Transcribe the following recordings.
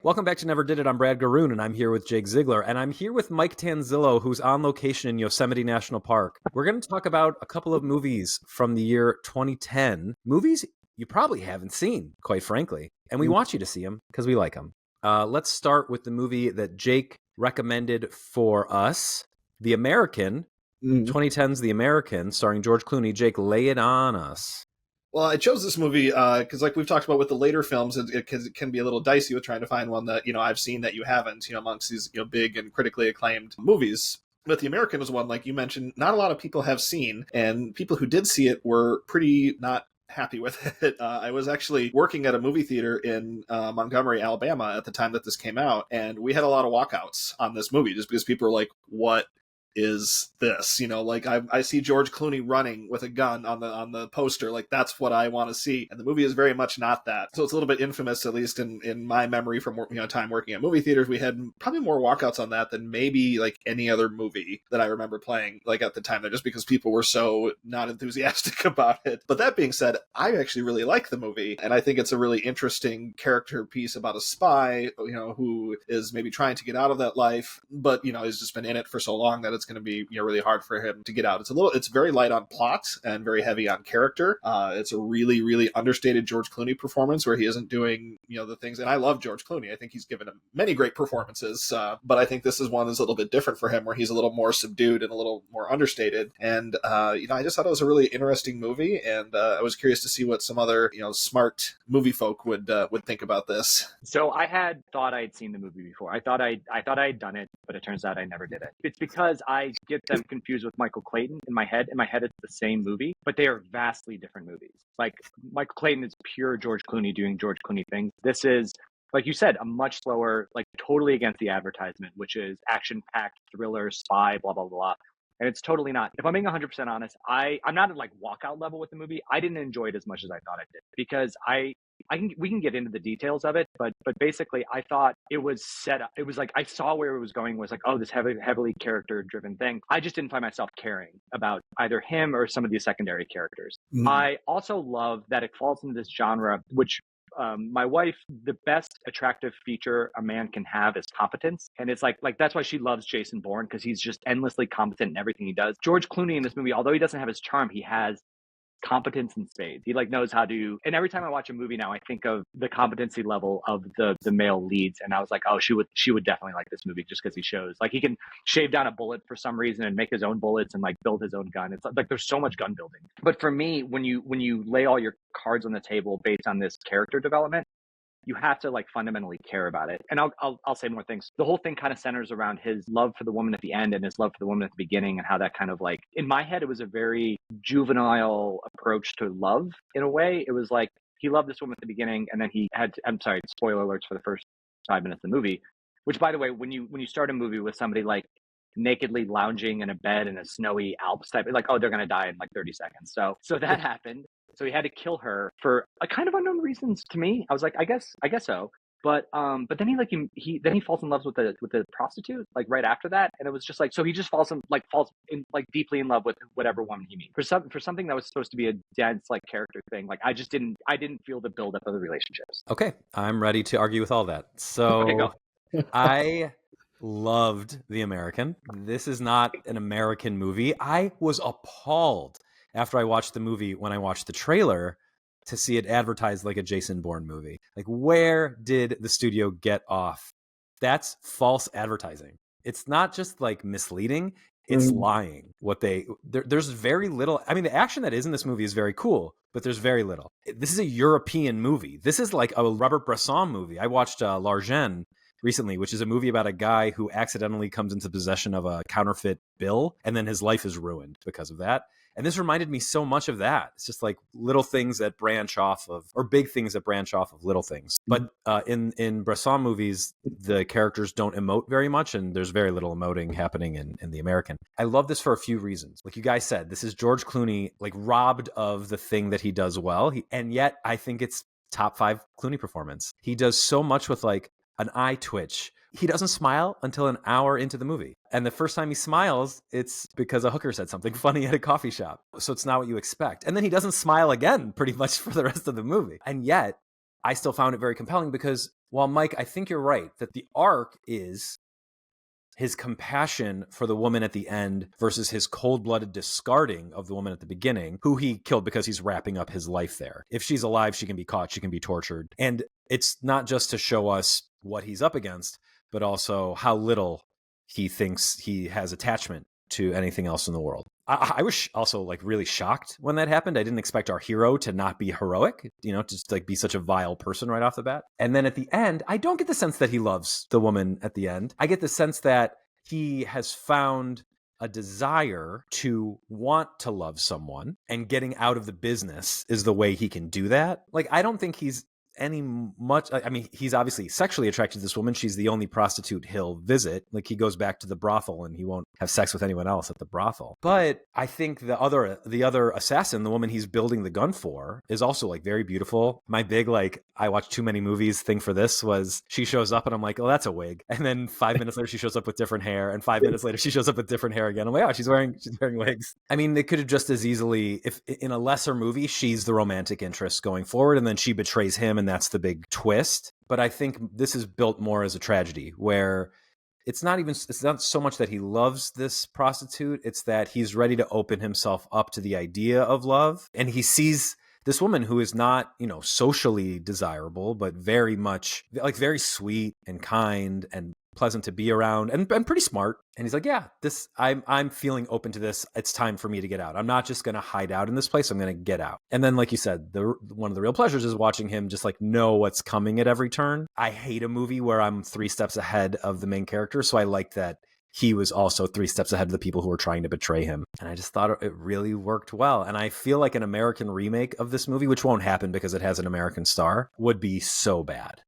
Welcome back to Never Did It. I'm Brad Garoon, and I'm here with Jake Ziegler, and I'm here with Mike Tanzillo, who's on location in Yosemite National Park. We're going to talk about a couple of movies from the year 2010, movies you probably haven't seen, quite frankly, and we want you to see them because we like them. Let's start with the movie that Jake recommended for us, The American, 2010's The American, starring George Clooney. Jake, lay it on us. Well, I chose this movie because, like we've talked about with the later films, it can be a little dicey with trying to find one that I've seen that you haven't. Amongst these big and critically acclaimed movies. But The American was one, like you mentioned, not a lot of people have seen, and people who did see it were pretty not happy with it. I was actually working at a movie theater in Montgomery, Alabama at the time that this came out, and we had a lot of walkouts on this movie just because people were like, "What is this?" Like I see George Clooney running with a gun on the poster, like that's what I want to see, and the movie is very much not that. So it's a little bit infamous, at least in my memory from time working at movie theaters. We had probably more walkouts on that than maybe like any other movie that I remember playing like at the time there, just because people were so not enthusiastic about it. But that being said, I actually really like the movie, and I think it's a really interesting character piece about a spy who is maybe trying to get out of that life, but has just been in it for so long that it's going to be really hard for him to get out. It's very light on plot and very heavy on character. It's a really, really understated George Clooney performance where he isn't doing the things. And I love George Clooney. I think he's given him many great performances, but I think this is one that's a little bit different for him, where he's a little more subdued and a little more understated. And I just thought it was a really interesting movie, and I was curious to see what some other smart movie folk would think about this. So I had thought I'd seen the movie before. I thought I'd done it, but it turns out I never did it. It's because I get them confused with Michael Clayton in my head. In my head, it's the same movie, but they are vastly different movies. Like Michael Clayton is pure George Clooney doing George Clooney things. This is, like you said, a much slower, like totally against the advertisement, which is action-packed thriller, spy, blah, blah, blah. And it's totally not. If I'm being 100% honest, I'm not at like walkout level with the movie. I didn't enjoy it as much as I thought I did, because we can get into the details of it, but basically I thought it was set up. It was like I saw where it was going, was like, oh, this heavily character driven thing. I just didn't find myself caring about either him or some of these secondary characters. I also love that it falls into this genre, which my wife, the best attractive feature a man can have is competence. And it's like that's why she loves Jason Bourne, because he's just endlessly competent in everything he does. George Clooney in this movie, although he doesn't have his charm, he has competence in spades. He like knows how to, and every time I watch a movie now, I think of the competency level of the male leads, and I was like, oh, she would definitely like this movie, just because he shows like he can shave down a bullet for some reason and make his own bullets and like build his own gun. It's like there's so much gun building. But for me, when you lay all your cards on the table based on this character development, you have to like fundamentally care about it. And I'll say more things. The whole thing kind of centers around his love for the woman at the end and his love for the woman at the beginning, and how that kind of like, in my head, it was a very juvenile approach to love in a way. It was like he loved this woman at the beginning, and then he had to, I'm sorry, spoiler alerts for the first 5 minutes of the movie, which, by the way, when you start a movie with somebody like nakedly lounging in a bed in a snowy Alps type, like, oh, they're going to die in like 30 seconds. So that happened. So he had to kill her for a kind of unknown reasons to me. I was like, I guess so. But then he falls in love with the prostitute like right after that, and it was just like, so he just falls deeply in love with whatever woman he meets for something that was supposed to be a dense like character thing. Like I didn't feel the build up of the relationships. Okay, I'm ready to argue with all that. So Okay, go. I loved The American. This is not an American movie. I was appalled after I watched the movie, when I watched the trailer, to see it advertised like a Jason Bourne movie. Like, where did the studio get off? That's false advertising. It's not just like misleading, it's lying. There's very little. I mean, the action that is in this movie is very cool, but there's very little. This is a European movie. This is like a Robert Bresson movie. I watched L'Argent recently, which is a movie about a guy who accidentally comes into possession of a counterfeit bill, and then his life is ruined because of that. And this reminded me so much of that. It's just like little things that branch off of, or big things that branch off of little things. But in Bresson movies, the characters don't emote very much, and there's very little emoting happening in The American. I love this for a few reasons. Like you guys said, this is George Clooney, like robbed of the thing that he does well. And yet I think it's top 5 Clooney performance. He does so much with like an eye twitch. He doesn't smile until an hour into the movie. And the first time he smiles, it's because a hooker said something funny at a coffee shop. So it's not what you expect. And then he doesn't smile again pretty much for the rest of the movie. And yet, I still found it very compelling because Well, Mike, I think you're right that the arc is his compassion for the woman at the end versus his cold-blooded discarding of the woman at the beginning, who he killed because he's wrapping up his life there. If she's alive, she can be caught, she can be tortured. And it's not just to show us what he's up against, but also how little he thinks he has attachment to anything else in the world. I was also like really shocked when that happened. I didn't expect our hero to not be heroic, just like be such a vile person right off the bat. And then at the end, I don't get the sense that he loves the woman at the end. I get the sense that he has found a desire to want to love someone, and getting out of the business is the way he can do that. Like, I don't think he's he's obviously sexually attracted to this woman. She's the only prostitute he'll visit. Like, he goes back to the brothel and he won't have sex with anyone else at the brothel. But I think the other assassin, the woman he's building the gun for, is also like very beautiful. My big, like, I watch too many movies thing for this was she shows up and I'm like, oh, that's a wig. And then 5 minutes later she shows up with different hair, and 5 minutes later she shows up with different hair again. I'm like, oh, she's wearing wigs. I mean, they could have just as easily, if in a lesser movie, she's the romantic interest going forward and then she betrays him and that's the big twist. But I think this is built more as a tragedy, where it's not so much that he loves this prostitute, it's that he's ready to open himself up to the idea of love. And he sees this woman who is not, socially desirable, but very much like very sweet and kind and pleasant to be around and pretty smart. And he's like, yeah, I'm feeling open to this. It's time for me to get out. I'm not just going to hide out in this place. I'm going to get out. And then, like you said, one of the real pleasures is watching him just like know what's coming at every turn. I hate a movie where I'm 3 steps ahead of the main character. So I like that he was also 3 steps ahead of the people who were trying to betray him. And I just thought it really worked well. And I feel like an American remake of this movie, which won't happen because it has an American star, would be so bad.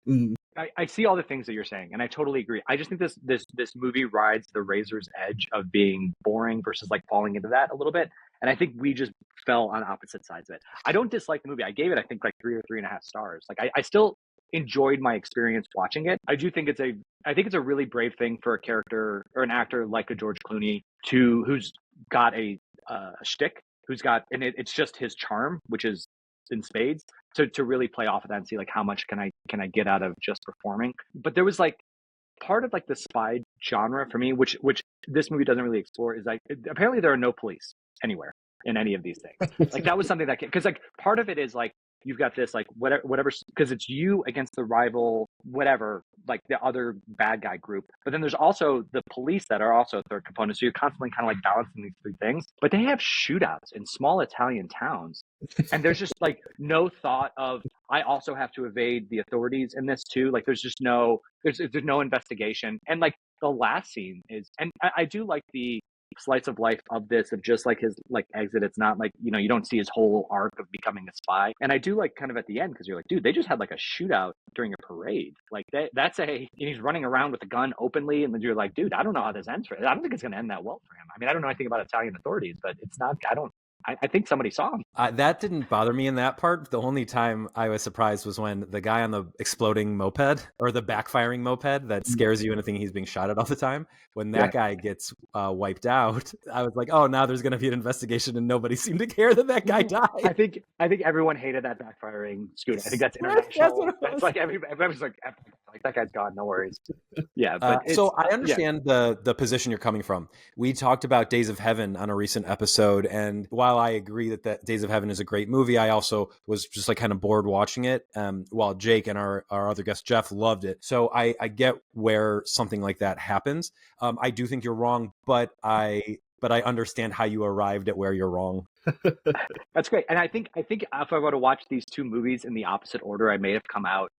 Mm. I see all the things that you're saying, and I totally agree. I just think this movie rides the razor's edge of being boring versus like falling into that a little bit. And I think we just fell on opposite sides of it. I don't dislike the movie. I gave it, I think, like 3 or 3.5 stars. Like I still enjoyed my experience watching it. I do think it's a really brave thing for a character or an actor like a George Clooney who's got a shtick, and it's just his charm, which is in spades, to really play off of that and see like how much can I get out of just performing. But there was like part of like the spy genre for me, which this movie doesn't really explore, is like apparently there are no police anywhere in any of these things. Like that was something that, because like part of it is like you've got this like whatever because it's you against the rival whatever, like the other bad guy group, but then there's also the police that are also a third component, so you're constantly kind of like balancing these 3 things. But they have shootouts in small Italian towns, and there's just like no thought of I also have to evade the authorities in this too. Like there's no investigation. And like the last scene is, and I do like the slice of life of this, of just like his like exit. It's not like, you don't see his whole arc of becoming a spy. And I do like kind of at the end, because you're like, dude, they just had like a shootout during a parade. Like he's running around with a gun openly, and then you're like, dude, I don't know how this ends for him. I don't think it's going to end that well for him. I mean, I don't know anything about Italian authorities, but it's not, I think somebody saw him. That didn't bother me in that part. The only time I was surprised was when the guy on the exploding moped, or the backfiring moped that scares you and thinking he's being shot at all the time, when that guy gets wiped out, I was like, oh, now there's going to be an investigation, and nobody seemed to care that guy died. I think everyone hated that backfiring scooter. I think that's international. That's like everybody's like that guy's gone. No worries. Yeah, but so I understand the position you're coming from. We talked about Days of Heaven on a recent episode, and while I agree that Days of Heaven is a great movie, I also was just like kind of bored watching it, while Jake and our other guest Jeff loved it. So I get where something like that happens. I do think you're wrong, but I understand how you arrived at where you're wrong. That's great. And I think if I were to watch these 2 movies in the opposite order, I may have come out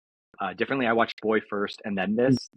differently. I watched Boy first and then this,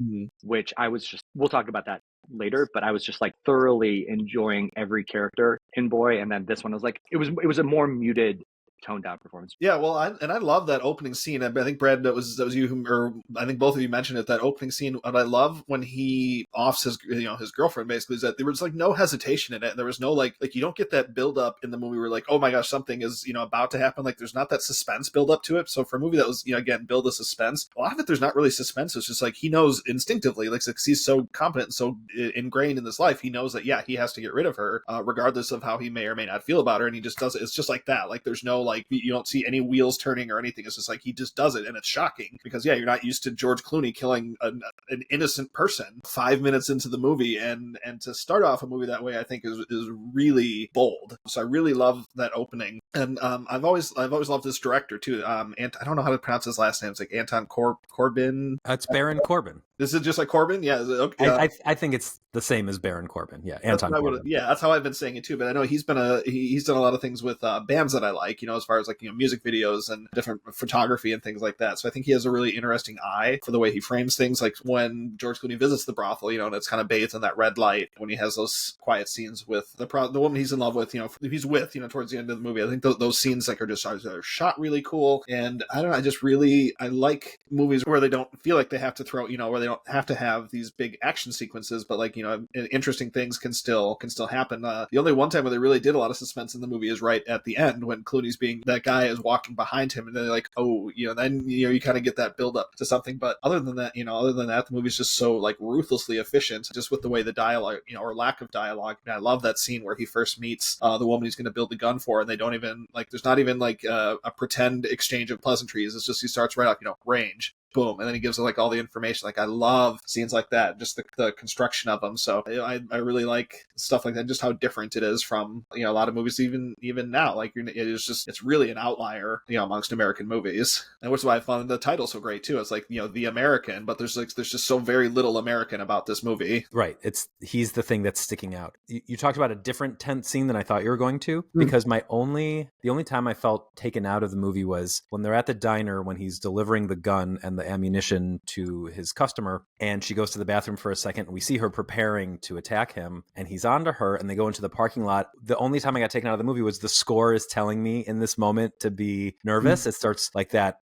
which I was just, we'll talk about that later, but I was just like thoroughly enjoying every character in Boy. And then this one was like, it was a more muted, toned down performance. Yeah, well, I love that opening scene. I think, Brad, that was you or I think both of you mentioned it, that opening scene. What I love when he offs his his girlfriend, basically, is that there was like no hesitation in it. There was no like you don't get that build up in the movie where like, oh my gosh, something is about to happen. Like there's not that suspense build up to it. So for a movie that was again build a suspense, a lot of it there's not really suspense. It's just like he knows instinctively, like he's so competent, so ingrained in this life, he knows that he has to get rid of her, regardless of how he may or may not feel about her, and he just does it. It's just like that. Like there's no like you don't see any wheels turning or anything. It's just like he just does it, and it's shocking because you're not used to George Clooney killing an innocent person 5 minutes into the movie, and to start off a movie that way, I think is really bold. So I really love that opening, and I've always loved this director too. I don't know how to pronounce his last name. It's like Anton Corbin. It's Baron Corbin. This is just like Corbin, yeah. Okay. I think it's the same as Baron Corbin. Yeah, Anton Corbin. That's how I've been saying it too. But I know he's done a lot of things with bands that I like. As far as like music videos and different photography and things like that. So I think he has a really interesting eye for the way he frames things. Like when George Clooney visits the brothel, and it's kind of bathed in that red light. When he has those quiet scenes with the woman he's in love with, he's with, towards the end of the movie. I think those scenes like are shot really cool. And I don't know, I like movies where they don't feel like they have to throw, where they don't have to have these big action sequences, but like, interesting things can still happen. The only one time where they really did a lot of suspense in the movie is right at the end when Clooney's that guy is walking behind him, and they're like, oh, then you kind of get that build up to something. But other than that, the movie's just so like ruthlessly efficient, just with the way the dialogue, or lack of dialogue. I love that scene where he first meets the woman he's going to build the gun for, and they don't even like, there's not even like a pretend exchange of pleasantries. It's just he starts right off, range. Boom, and then he gives like all the information. Like I love scenes like that, just the construction of them. So I really like stuff like that, just how different it is from a lot of movies even now. Like it's really an outlier amongst American movies, and which is why I found the title so great too. It's like The American, but there's just so very little American about this movie. Right, he's the thing that's sticking out. You talked about a different tense scene than I thought you were going to, because the only time I felt taken out of the movie was when they're at the diner when he's delivering the gun and the ammunition to his customer, and she goes to the bathroom for a second, and we see her preparing to attack him, and he's onto her, and they go into the parking lot. The only time I got taken out of the movie was the score is telling me in this moment to be nervous. It starts like that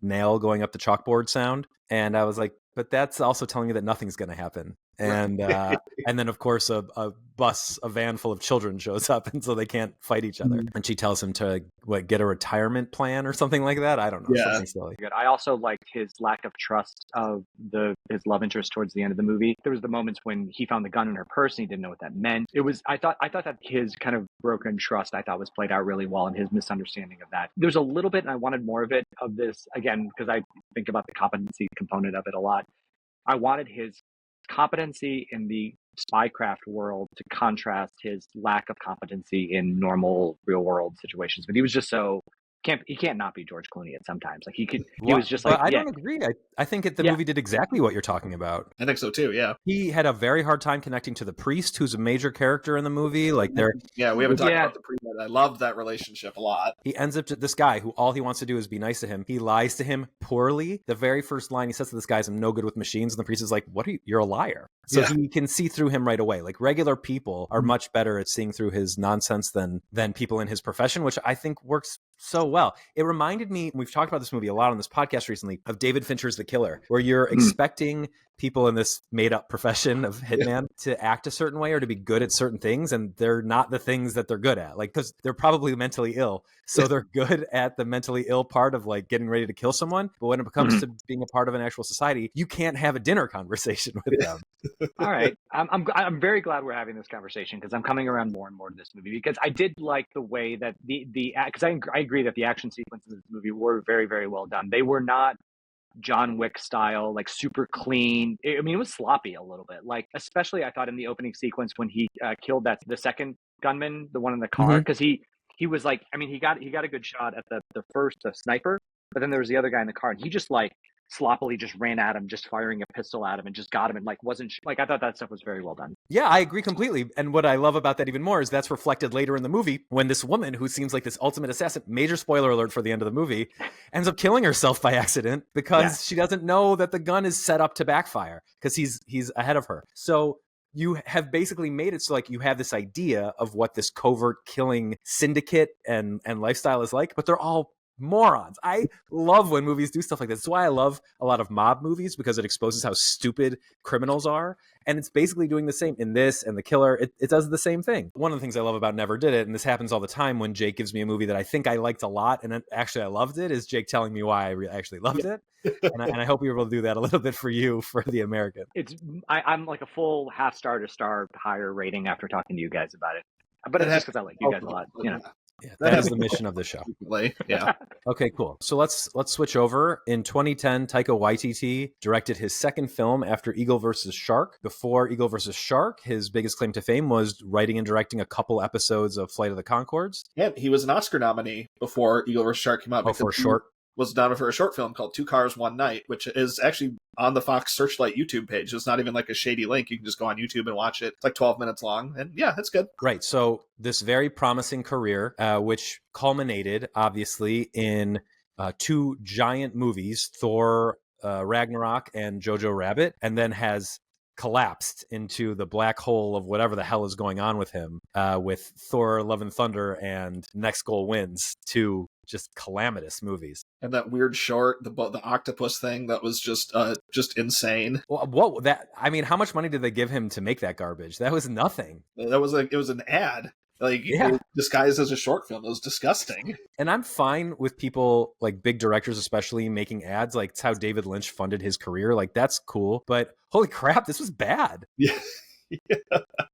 nail going up the chalkboard sound, and I was like, but that's also telling me that nothing's going to happen. And and then of course a van full of children shows up, and so they can't fight each other. And she tells him to get a retirement plan or something like that. I don't know, something silly. I also liked his lack of trust of his love interest towards the end of the movie. There was the moments when he found the gun in her purse and he didn't know what that meant. I thought that his kind of broken trust was played out really well, and his misunderstanding of that. There's a little bit, and I wanted more of this again because I think about the competency component of it a lot. I wanted his competency in the spycraft world to contrast his lack of competency in normal real world situations. But he was just so he can't not be George Clooney at sometimes. Like he was just like, I don't agree. I think the movie did exactly what you're talking about. I think so too. Yeah. He had a very hard time connecting to the priest, who's a major character in the movie. Like we haven't talked about the priest. I love that relationship a lot. He ends up this guy who all he wants to do is be nice to him. He lies to him poorly. The very first line he says to this guy is, "I'm no good with machines," and the priest is like, "What are you? You're a liar." So he can see through him right away. Like regular people are much better at seeing through his nonsense than people in his profession, which I think works so well. It reminded me, we've talked about this movie a lot on this podcast recently, of David Fincher's The Killer, where you're expecting people in this made-up profession of hitman to act a certain way or to be good at certain things, and they're not the things that they're good at. Like, because they're probably mentally ill, so they're good at the mentally ill part of like getting ready to kill someone. But when it comes to being a part of an actual society, you can't have a dinner conversation with them. All right, I'm very glad we're having this conversation because I'm coming around more and more to this movie, because I did like the way that because I agree that the action sequences in this movie were very, very well done. They were not John Wick style, like super clean. I mean, it was sloppy a little bit. Like, especially I thought in the opening sequence when he killed the second gunman, the one in the car, because he was like, I mean, he got a good shot at the first sniper, but then there was the other guy in the car, and he just like sloppily just ran at him, just firing a pistol at him, and just got him, and like wasn't like, I thought that stuff was very well done. Yeah, I agree completely. And what I love about that even more is that's reflected later in the movie when this woman, who seems like this ultimate assassin, major spoiler alert for the end of the movie, ends up killing herself by accident because she doesn't know that the gun is set up to backfire because he's ahead of her. So you have basically made it so like you have this idea of what this covert killing syndicate and lifestyle is like, but they're all morons. I love when movies do stuff like this. That's why I love a lot of mob movies, because it exposes how stupid criminals are. And it's basically doing the same in this and The Killer. It does the same thing. One of the things I love about Never Did It, and this happens all the time when Jake gives me a movie that I think I liked a lot, and actually I loved it, is Jake telling me why I actually loved it. And I hope you're able to do that a little bit for you for The American. I'm like a full half star to star higher rating after talking to you guys about it. But it's just because I like you guys a lot, you know. Yeah, that is the mission of the show. Yeah. Okay, cool. So let's switch over. In 2010, Taika Waititi directed his second film after Eagle vs. Shark. Before Eagle vs. Shark, his biggest claim to fame was writing and directing a couple episodes of Flight of the Conchords. Yeah, he was an Oscar nominee before Eagle vs. Shark came out. Oh, for short. Was nominated for a short film called Two Cars, One Night, which is actually on the Fox Searchlight YouTube page. It's not even like a shady link. You can just go on YouTube and watch it. It's like 12 minutes long. And yeah, it's good. Right. So this very promising career, which culminated, obviously, in two giant movies, Thor Ragnarok and Jojo Rabbit, and then has collapsed into the black hole of whatever the hell is going on with him with Thor Love and Thunder and Next Goal Wins, two just calamitous movies. And that weird short, the octopus thing, that was just insane. Well, what that? I mean, how much money did they give him to make that garbage? That was nothing. That was like, it was an ad. Like, yeah. Disguised as a short film. It was disgusting. And I'm fine with people, like big directors especially, making ads. Like, it's how David Lynch funded his career. Like, that's cool. But holy crap, this was bad. Yeah. Yeah.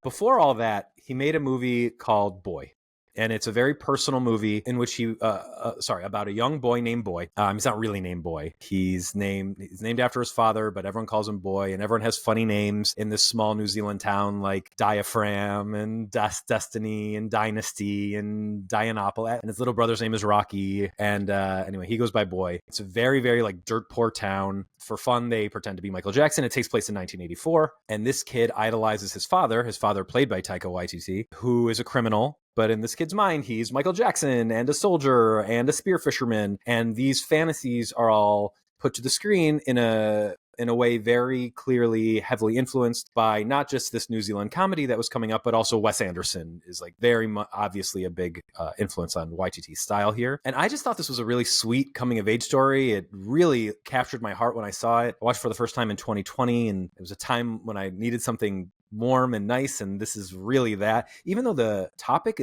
Before all that, he made a movie called Boy. And it's a very personal movie in which he, about a young boy named Boy. He's not really named Boy. He's named after his father, but everyone calls him Boy, and everyone has funny names in this small New Zealand town like Diaphragm and Destiny and Dynasty and Dianopolis. And his little brother's name is Rocky. And anyway, he goes by Boy. It's a very, very like dirt poor town. For fun, they pretend to be Michael Jackson. It takes place in 1984. And this kid idolizes his father played by Taika Waititi, who is a criminal. But in this kid's mind, he's Michael Jackson and a soldier and a spear fisherman. And these fantasies are all put to the screen in a way very clearly heavily influenced by not just this New Zealand comedy that was coming up, but also Wes Anderson is like very obviously a big influence on Waititi's style here. And I just thought this was a really sweet coming of age story. It really captured my heart when I saw it. I watched it for the first time in 2020, and it was a time when I needed something warm and nice, and this is really that. Even though the topic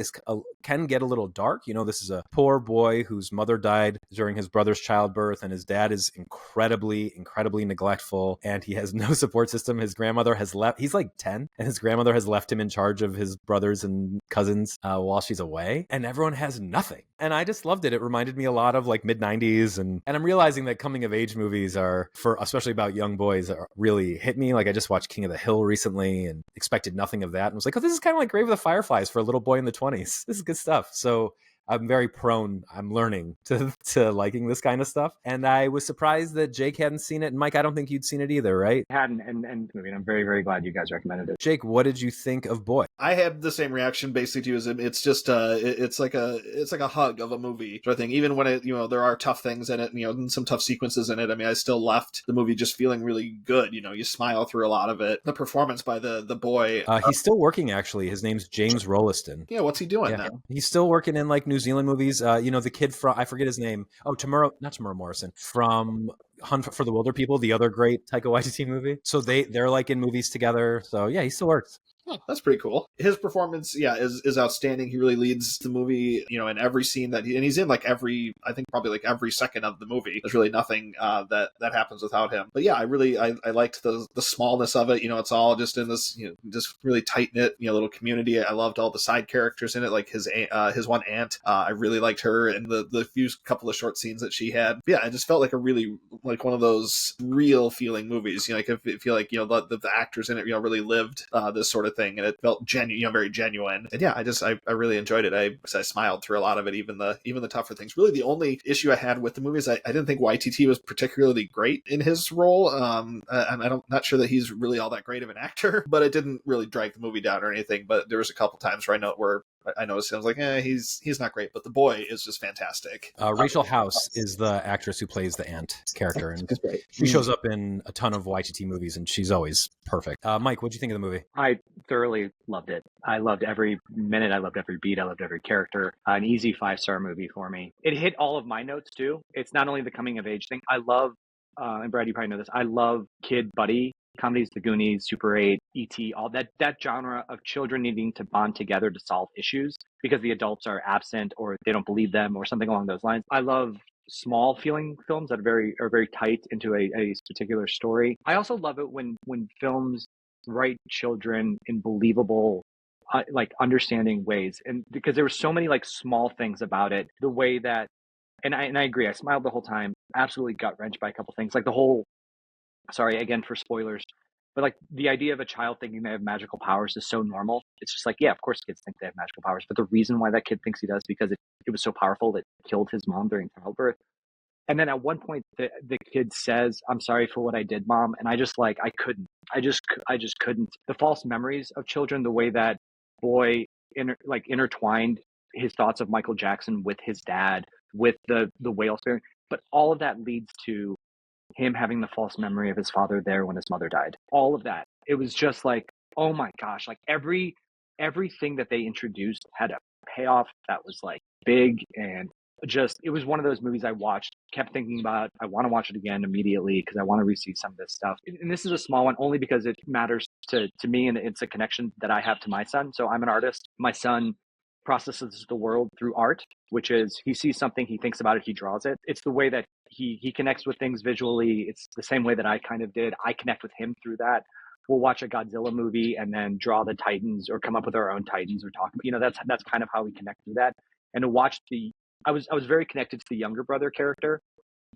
can get a little dark, this is a poor boy whose mother died during his brother's childbirth, and his dad is incredibly neglectful, and he has no support system. His grandmother has left. He's like 10, and his grandmother has left him in charge of his brothers and cousins while she's away, and everyone has nothing. And I just loved it. It reminded me a lot of like mid-90s, and I'm realizing that coming of age movies are, for especially about young boys, really hit me. Like I just watched King of the Hill recently and expected nothing of that, and was like, oh, this is kind of like Grave of the Fireflies for a little boy in the 20s. This is good stuff. So I'm learning to liking this kind of stuff. And I was surprised that Jake hadn't seen it. And Mike, I don't think you'd seen it either, right? I hadn't, and I'm very, very glad you guys recommended it. Jake, what did you think of Boy? I had the same reaction basically to you. As it's just it's like a hug of a movie sort of thing. Even when it, there are tough things in it, and some tough sequences in it. I mean, I still left the movie just feeling really good. You smile through a lot of it. The performance by the boy. He's still working, actually. His name's James Rolliston. Yeah, what's he doing now? He's still working in like New Zealand movies. The kid from, I forget his name. Oh, not Tamura Morrison, from Hunt for the Wilder People, the other great Taika Waititi movie. So they're like in movies together. So yeah, he still works. Oh, that's pretty cool. His performance, is outstanding. He really leads the movie, in every scene and he's in like probably like every second of the movie. There's really nothing that happens without him. But yeah, I liked the smallness of it. It's all just in this, just really tight knit, little community. I loved all the side characters in it, like his one aunt. I really liked her and the few couple of short scenes that she had. But yeah, I just felt like a really like one of those real feeling movies. I feel like the actors in it really lived this sort of thing, and it felt very genuine. And yeah, I really enjoyed it. I smiled through a lot of it, even the tougher things. Really, the only issue I had with the movie is I didn't think YTT was particularly great in his role. And I'm not sure that he's really all that great of an actor, but it didn't really drag the movie down or anything. But there was a couple times where I noticed I was like, he's not great, but the boy is just fantastic. Rachel House is the actress who plays the aunt character, and she shows up in a ton of YTT movies, and she's always perfect. Mike, what'd you think of the movie? I thoroughly loved it. I loved every minute. I loved every beat. I loved every character. An easy 5-star movie for me. It hit all of my notes too. It's not only the coming of age thing. I love, and Brad, you probably know this, I love kid buddy comedies, The Goonies, Super 8, E.T., all that genre of children needing to bond together to solve issues because the adults are absent or they don't believe them or something along those lines. I love small feeling films that are very tight into a particular story. I also love it when films write children in believable like understanding ways, and because there were so many like small things about it, the way that, and I agree, I smiled the whole time, absolutely gut wrenched by a couple things, like the whole, sorry again for spoilers, but like the idea of a child thinking they have magical powers is so normal. It's just like, yeah, of course kids think they have magical powers, but the reason why that kid thinks he does because it was so powerful that it killed his mom during childbirth. And then at one point, the kid says, "I'm sorry for what I did, mom." And I just like, I couldn't. I just couldn't. The false memories of children, the way that boy intertwined his thoughts of Michael Jackson with his dad, with the whale spirit, but all of that leads to him having the false memory of his father there when his mother died. All of that. It was just like, oh my gosh, like everything that they introduced had a payoff that was like big, and just it was one of those movies I watched, kept thinking about, I want to watch it again immediately because I want to receive some of this stuff. And this is a small one only because it matters to me, and it's a connection that I have to my son. So I'm an artist. My son processes the world through art, which is he sees something, he thinks about it, he draws it. It's the way that he connects with things visually. It's the same way that I kind of did. I connect with him through that. We'll watch a Godzilla movie and then draw the Titans or come up with our own Titans or talk about, that's kind of how we connect through that. And to watch I was very connected to the younger brother character,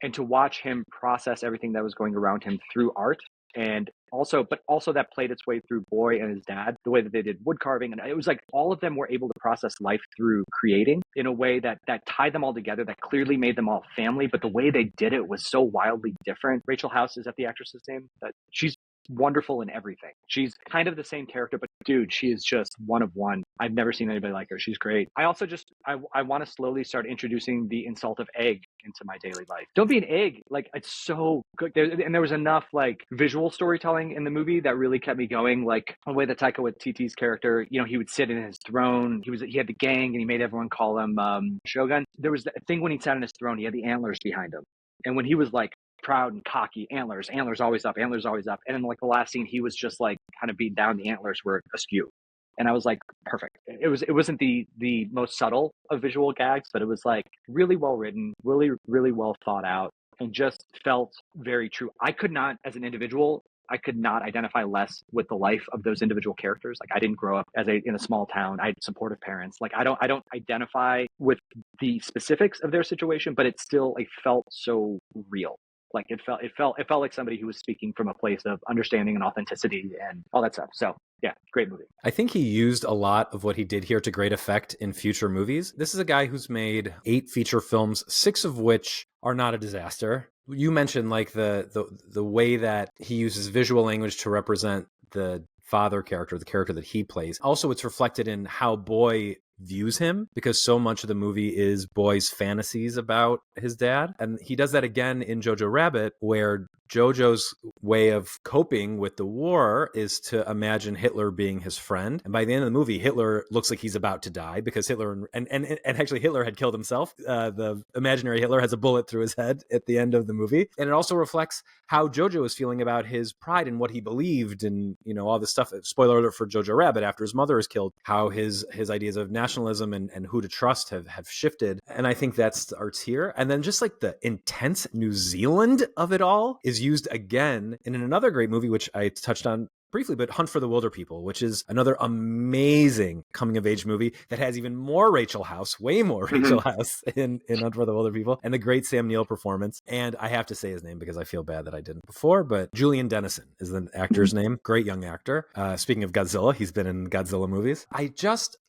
and to watch him process everything that was going around him through art, and also that played its way through Boy and his dad, the way that they did wood carving, and it was like all of them were able to process life through creating in a way that tied them all together, that clearly made them all family, but the way they did it was so wildly different. Rachel House, is that the actress's name? That she's wonderful in everything. She's kind of the same character, but dude, she is just one of one. I've never seen anybody like her. She's great. I also just I want to slowly start introducing the insult of egg into my daily life. Don't be an egg. Like, it's so good. There was enough like visual storytelling in the movie that really kept me going. Like the way that Taika Waititi's character, he would sit in his throne. He had the gang, and he made everyone call him Shogun. There was a thing when he sat on his throne, he had the antlers behind him, and when he was like proud and cocky, antlers always up, antlers always up. And in like the last scene, he was just like kind of beat down, the antlers were askew. And I was like, perfect. It wasn't the most subtle of visual gags, but it was like really well written, really, really well thought out, and just felt very true. I could not, as an individual, I could not identify less with the life of those individual characters. Like, I didn't grow up in a small town. I had supportive parents. Like, I don't identify with the specifics of their situation, but it still felt so real. Like it felt like somebody who was speaking from a place of understanding and authenticity and all that stuff. So yeah, great movie. I think he used a lot of what he did here to great effect in future movies. This is a guy who's made 8 feature films, 6 of which are not a disaster. You mentioned like the way that he uses visual language to represent the father character, the character that he plays. Also, it's reflected in how Boy views him, because so much of the movie is Boy's fantasies about his dad. And he does that again in Jojo Rabbit, where Jojo's way of coping with the war is to imagine Hitler being his friend. And by the end of the movie, Hitler looks like he's about to die, because Hitler, and actually Hitler had killed himself. The imaginary Hitler has a bullet through his head at the end of the movie. And it also reflects how Jojo is feeling about his pride and what he believed, and all this stuff. Spoiler alert for Jojo Rabbit, after his mother is killed, how his ideas of nationalism and who to trust have shifted. And I think that's the arts here. And then just like the intense New Zealand of it all is used again in another great movie, which I touched on briefly, but Hunt for the Wilderpeople, which is another amazing coming-of-age movie that has even more Rachel House, way more Rachel House in Hunt for the Wilderpeople, and the great Sam Neill performance. And I have to say his name because I feel bad that I didn't before, but Julian Dennison is the actor's name. Great young actor. Speaking of Godzilla, he's been in Godzilla movies.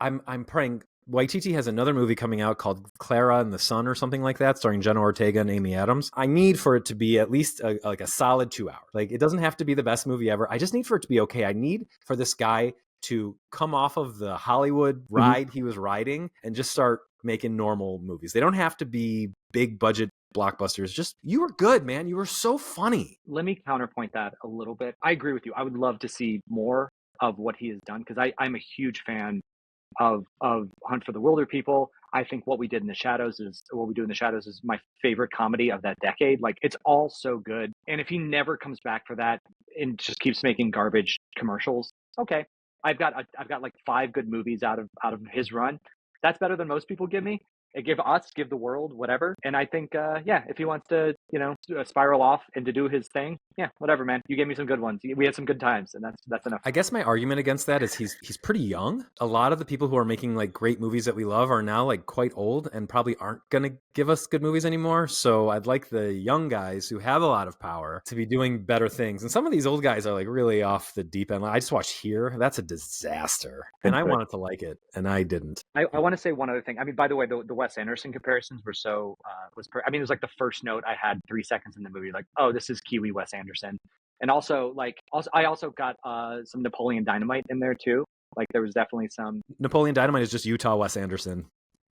I'm praying. Waititi has another movie coming out called Clara and the Sun or something like that, starring Jenna Ortega and Amy Adams. I need for it to be at least a solid 2 hours. Like, it doesn't have to be the best movie ever. I just need for it to be okay. I need for this guy to come off of the Hollywood ride he was riding and just start making normal movies. They don't have to be big budget blockbusters. Just, you were good, man. You were so funny. Let me counterpoint that a little bit. I agree with you. I would love to see more of what he has done, because I'm a huge fan of Hunt for the Wilderpeople. I think What We Do in the Shadows is my favorite comedy of that decade. Like, it's all so good. And if he never comes back for that and just keeps making garbage commercials, okay. I've got like 5 good movies out of his run. That's better than most people give me. give the world, whatever. And I think, yeah, if he wants to, spiral off and to do his thing, yeah, whatever, man. You gave me some good ones. We had some good times, and that's enough. I guess my argument against that is he's pretty young. A lot of the people who are making like great movies that we love are now like quite old and probably aren't gonna give us good movies anymore. So I'd like the young guys who have a lot of power to be doing better things. And some of these old guys are like really off the deep end. I just watched Here. That's a disaster. And I wanted to like it, and I didn't. I want to say one other thing. I mean, by the way, the Wes Anderson comparisons were so I mean, it was like the first note I had 3 seconds in the movie, like, oh, this is Kiwi Wes Anderson. And also, I also got some Napoleon Dynamite in there too. Like, there was definitely some. Napoleon Dynamite is just Utah Wes Anderson.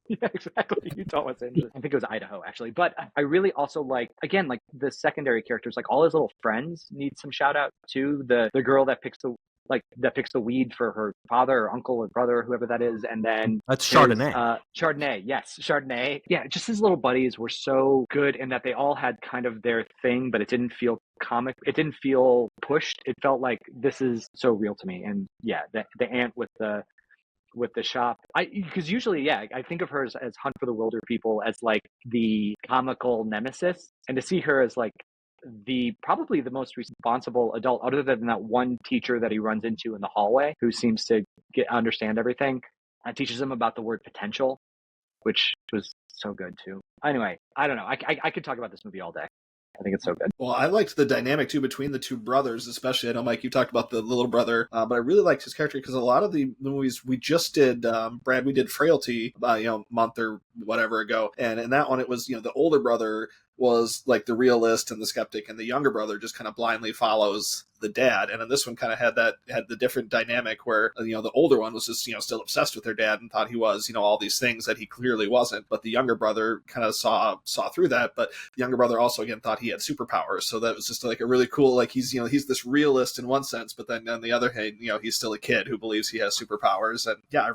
Yeah, exactly. Utah Wes Anderson. I think it was Idaho, actually. But I really also like, again, like the secondary characters, like all his little friends need some shout out too. The girl that picks the weed for her father or uncle or brother, whoever that is, and then that's Chardonnay. Chardonnay, yes, Chardonnay. Yeah, just his little buddies were so good in that they all had kind of their thing, but it didn't feel comic. It didn't feel pushed. It felt like this is so real to me. And yeah, the aunt with the shop. Because usually, yeah, I think of her as Hunt for the Wilder People as like the comical nemesis, and to see her as like probably the most responsible adult, other than that one teacher that he runs into in the hallway who seems to understand everything and teaches him about the word potential, which was so good too. Anyway, I don't know. I could talk about this movie all day. I think it's so good. Well, I liked the dynamic too between the two brothers, especially. I know, Mike, you talked about the little brother, but I really liked his character because a lot of the movies we just did, Brad, we did Frailty about a month or whatever ago, and in that one it was the older brother was like the realist and the skeptic, and the younger brother just kind of blindly follows the dad. And in this one kind of had the different dynamic where the older one was just still obsessed with their dad and thought he was all these things that he clearly wasn't, but the younger brother kind of saw through that. But the younger brother also again thought he had superpowers, so that was just like a really cool, like he's this realist in one sense, but then on the other hand he's still a kid who believes he has superpowers. And yeah,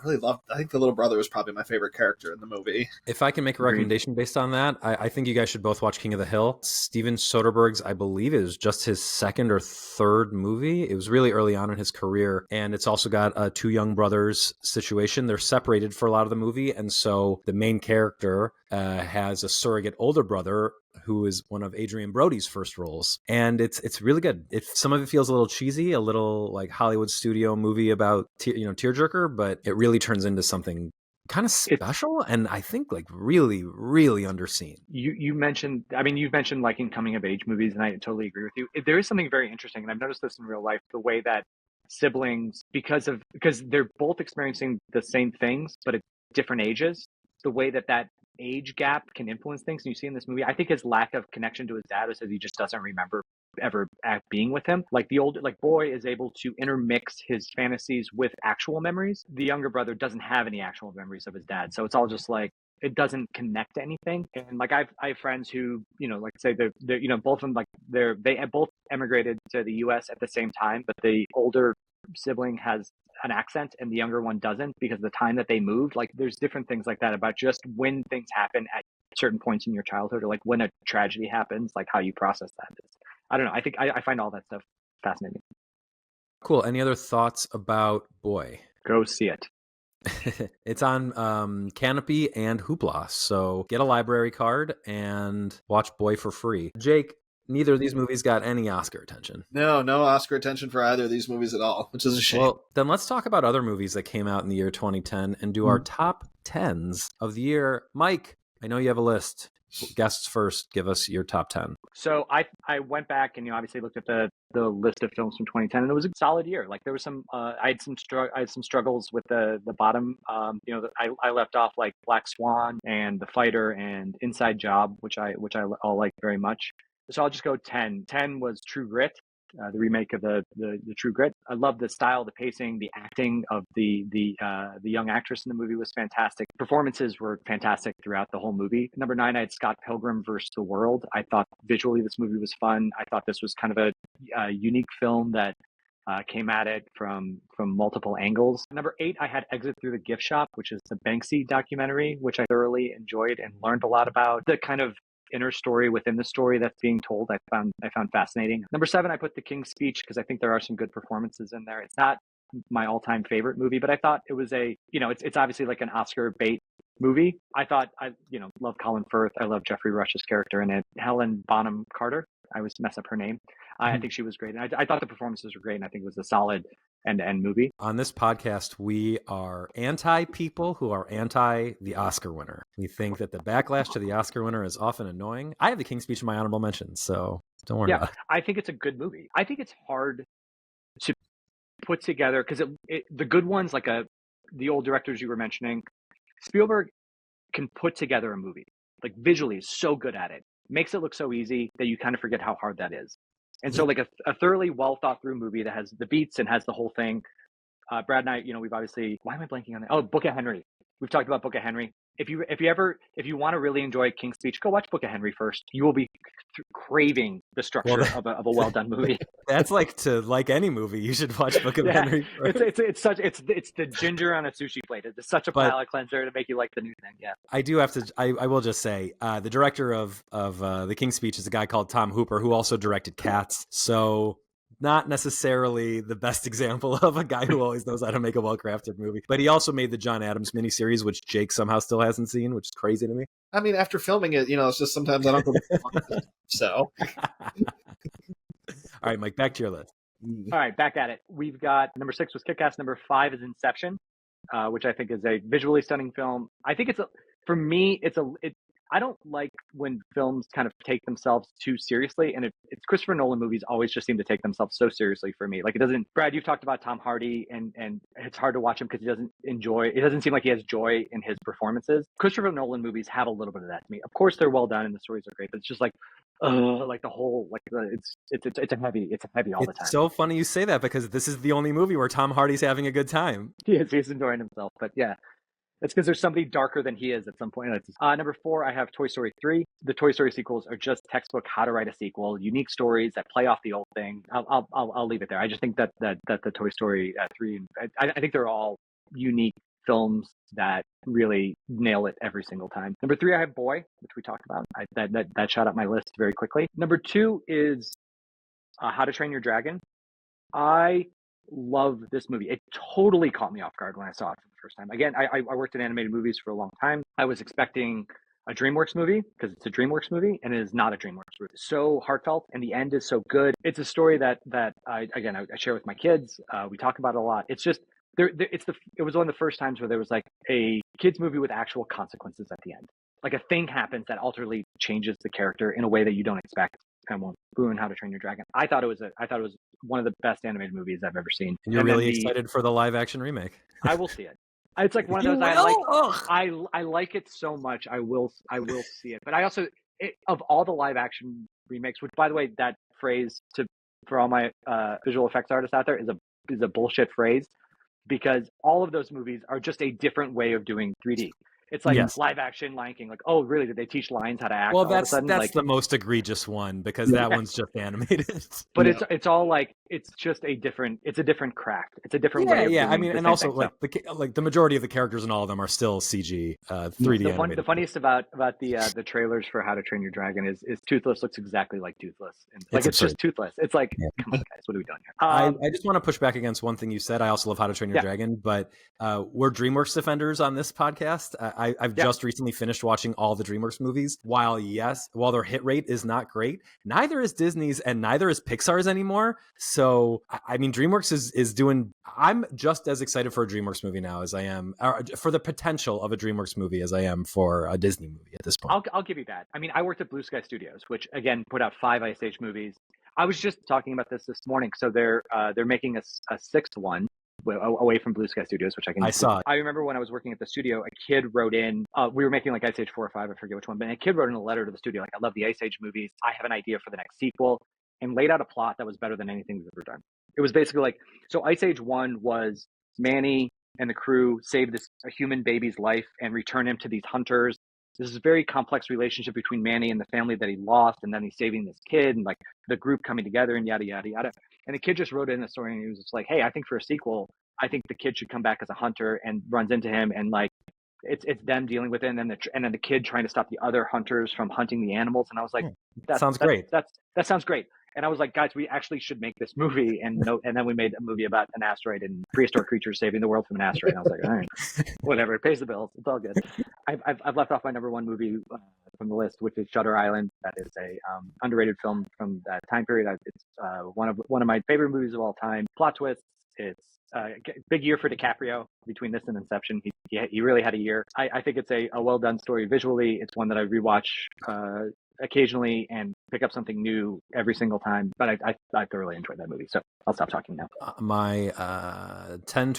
I think the little brother was probably my favorite character in the movie. If I can make a recommendation based on that, I think you guys should both watch King of the Hill. Steven Soderbergh's, I believe, it was just his second or third movie. It was really early on in his career, and it's also got a two young brothers situation. They're separated for a lot of the movie, and so the main character has a surrogate older brother who is one of Adrian Brody's first roles, and it's really good. Some of it feels a little cheesy, a little like Hollywood studio movie about tearjerker, but it really turns into something kind of special, and I think like really, really underseen. You've mentioned liking coming of age movies, and I totally agree with you. There is something very interesting, and I've noticed this in real life, the way that siblings, because they're both experiencing the same things but at different ages, the way that age gap can influence things. And you see in this movie, I think his lack of connection to his dad is that he just doesn't remember ever being with him. Like the older boy is able to intermix his fantasies with actual memories. The younger brother doesn't have any actual memories of his dad, so it's all just like it doesn't connect to anything. And like I have friends who like say they're both of them, like they both emigrated to the US at the same time, but the older sibling has an accent and the younger one doesn't because of the time that they moved. Like there's different things like that about just when things happen at certain points in your childhood, or like when a tragedy happens, like how you process that. I don't know. I think I find all that stuff fascinating. Cool. Any other thoughts about Boy? Go see it. It's on Canopy and Hoopla, so get a library card and watch Boy for free. Jake, neither of these movies got any Oscar attention. No Oscar attention for either of these movies at all, which is a shame. Well, then let's talk about other movies that came out in the year 2010 and do our top 10s of the year. Mike, I know you have a list. Guests first, give us your top 10. So I went back and obviously looked at the list of films from 2010, and it was a solid year. Like there was some I had some struggles with the bottom. I left off like Black Swan and The Fighter and Inside Job, which I all like very much. So I'll just go 10. 10 was True Grit, the remake of the True Grit. I love the style, the pacing, the acting of the young actress in the movie was fantastic. Performances were fantastic throughout the whole movie. Number 9, I had Scott Pilgrim vs. the World. I thought visually this movie was fun. I thought this was kind of a unique film that came at it from multiple angles. Number 8, I had Exit Through the Gift Shop, which is the Banksy documentary, which I thoroughly enjoyed and learned a lot about the kind of inner story within the story that's being told. I found fascinating. Number 7, I put The King's Speech because I think there are some good performances in there. It's not my all-time favorite movie, but I thought it was it's obviously like an Oscar bait movie. I thought I love Colin Firth. I love Jeffrey Rush's character in it. Helen Bonham Carter. I always mess up her name. I think she was great. And I thought the performances were great, and I think it was a solid end-to-end movie. On this podcast, we are anti people who are anti the Oscar winner. We think that the backlash to the Oscar winner is often annoying. I have the King's Speech in my honorable mentions, so don't worry about it. I think it's a good movie. I think it's hard to put together because the good ones, like the old directors you were mentioning, Spielberg can put together a movie. Like visually is so good at it. Makes it look so easy that you kind of forget how hard that is. And so like a thoroughly well thought through movie that has the beats and has the whole thing. Brad and I, we've obviously, why am I blanking on that? Oh, Book of Henry. We've talked about Book of Henry. If you want to really enjoy King's Speech, go watch Book of Henry first. You will be craving the structure of a well done movie. That's like any movie. You should watch Book of Henry first. It's the ginger on a sushi plate. It's such a palate cleanser to make you like the new thing. Yeah. I do have to. I will just say the director of the King's Speech is a guy called Tom Hooper, who also directed Cats. So not necessarily the best example of a guy who always knows how to make a well-crafted movie. But he also made the John Adams miniseries, which Jake somehow still hasn't seen, which is crazy to me. I mean, after filming it, it's just sometimes I don't go. So. All right, Mike, back to your list. All right, back at it. We've got number 6 was Kick-Ass. Number 5 is Inception, which I think is a visually stunning film. I think for me, I don't like when films kind of take themselves too seriously, and it's Christopher Nolan movies always just seem to take themselves so seriously for me. Like it doesn't. Brad, you've talked about Tom Hardy, and it's hard to watch him because it doesn't seem like he has joy in his performances. Christopher Nolan movies have a little bit of that to me. Of course, they're well done and the stories are great, but it's just like the whole it's a heavy all the time. It's so funny you say that because this is the only movie where Tom Hardy's having a good time. He's enjoying himself, but yeah. It's because there's somebody darker than he is at some point. Number 4, I have Toy Story 3. The Toy Story sequels are just textbook how to write a sequel, unique stories that play off the old thing. I'll leave it there. I just think that the Toy Story 3, I think they're all unique films that really nail it every single time. Number 3, I have Boy, which we talked about. That shot up my list very quickly. Number 2 is How to Train Your Dragon. I love this movie. It totally caught me off guard when I saw it for the first time. Again, I worked in animated movies for a long time. I was expecting a DreamWorks movie because it's a DreamWorks movie, and it is not a DreamWorks movie. So heartfelt, and the end is so good. It's a story that I share with my kids. We talk about it a lot. It's just it was one of the first times where there was like a kids movie with actual consequences at the end. Like a thing happens that utterly changes the character in a way that you don't expect. I won't ruin How to Train Your Dragon. I thought it was one of the best animated movies I've ever seen. And you're really excited for the live action remake. I will see it. It's like one of those I like it so much. I will see it. But I also of all the live action remakes, which by the way, that phrase for all my visual effects artists out there is a bullshit phrase, because all of those movies are just a different way of doing 3D. It's like live action Lion King. Like, oh, really? Did they teach lions how to act? Well, that's the most egregious one because that one's just animated. But it's all like it's a different craft. It's a different way. Of doing I mean, and also thing. like the majority of the characters in all of them are still CG 3D animated. The funniest about the trailers for How to Train Your Dragon is Toothless looks exactly like Toothless. And, it's just Toothless. It's like, come on, guys, what are we doing here? I just want to push back against one thing you said. I also love How to Train Your Dragon, but we're DreamWorks defenders on this podcast. I've just recently finished watching all the DreamWorks movies. While their hit rate is not great, neither is Disney's and neither is Pixar's anymore. So, I mean, DreamWorks is doing... I'm just as excited for a DreamWorks movie now as I am for the potential of a DreamWorks movie as I am for a Disney movie at this point. I'll give you that. I mean, I worked at Blue Sky Studios, which again put out 5 Ice Age movies. I was just talking about this morning. So they're making a 6th one away from Blue Sky Studios, which I saw it. I remember when I was working at the studio, a kid wrote in, we were making like Ice Age 4 or 5, I forget which one, but a kid wrote in a letter to the studio, like, I love the Ice Age movies. I have an idea for the next sequel, and laid out a plot that was better than anything we've ever done. It was basically like, so Ice Age 1 was Manny and the crew save a human baby's life and return him to these hunters. This is a very complex relationship between Manny and the family that he lost, and then he's saving this kid, and like the group coming together, and yada, yada, yada. And the kid just wrote in the story, and he was just like, hey, I think for a sequel, I think the kid should come back as a hunter, and runs into him, and like it's them dealing with it, and then the kid trying to stop the other hunters from hunting the animals. And I was like, that sounds great. That sounds great. And I was like, guys, we actually should make this movie. And then we made a movie about an asteroid and prehistoric creatures saving the world from an asteroid. And I was like, all right, whatever, it pays the bills. It's all good. I've left off my number one movie from the list, which is Shutter Island. That is a underrated film from that time period. It's one of my favorite movies of all time. Plot twist. It's big year for DiCaprio between this and Inception. He really had a year. I think it's a well done story visually. It's one that I rewatch occasionally and pick up something new every single time. But I thoroughly enjoyed that movie. So I'll stop talking now. My 20